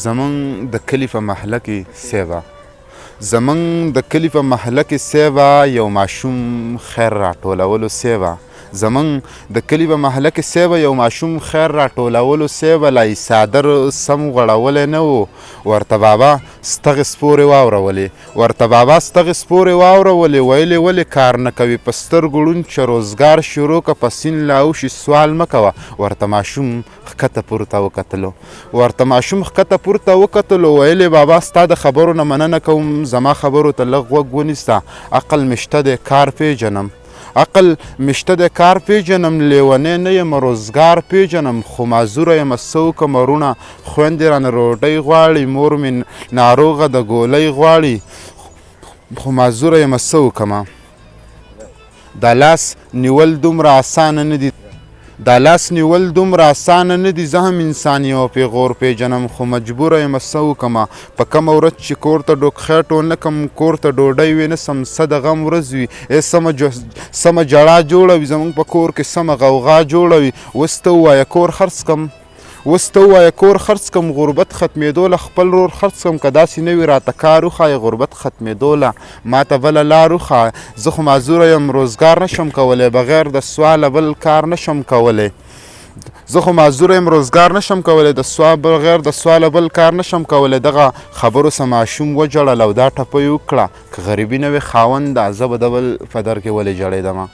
زمونږ د کلي په محله کې سیبه زمونږ د کلي په محله کې سیبه یو ماشوم خیر راټولولو سیبه زمونږ د کلي په محله کې سیبه یو ماشوم خیر راټولولو سیبه لا یې څادر سم غوړولی نه و ورته بابا ستغې سپورې واورولې ویلې ولې کار نه کوي په سترګو ړوند چې روزګار شروع که په سیند لا اوشي سوال مه کوه ورته ماشوم ښکته پورته وکتلو ویلې بابا ستا د خبرو نه مننه کوم زما خبرو ته لږ غوږ ونیسه عقل مشته دی کار پیژنم لیونی نه یم روزګار پیژنم خو معذوره یم څه وکړم وروڼه خویندې رانه روټۍ غواړي مور مې ناروغه د ګولۍ غواړي خو معذوره یم څه وکړمه دا لاس نیول دومره اسانه نه دي زه هم انسان یم او پیغور پیژنم خو مجبوره یم څه وکړمه په کومه ورځ چې کور ته ډوکخی ټول نه کړم کور ته ډوډۍ وینسم څه د غم ورځ وي سمه جړا جوړوي زموږ په کور کې سمه غوغا جوړوي اوس ته ووایه کور خرڅ کم غربت ختمېدو له خپل رور خرڅ کم که داسې نه وي راته کار وښایه غربت ختمېدو له ماته بله لار وښایه زه خو معذوره یم روزګار نشم کولی بغیر د سواله بل کار نشم کولی دغه خبرو سه ماشوم وجړل او دا ټپه یې وکړه که غریبي نه وي خاونده زه به د بل په در کې ولې جړېدمه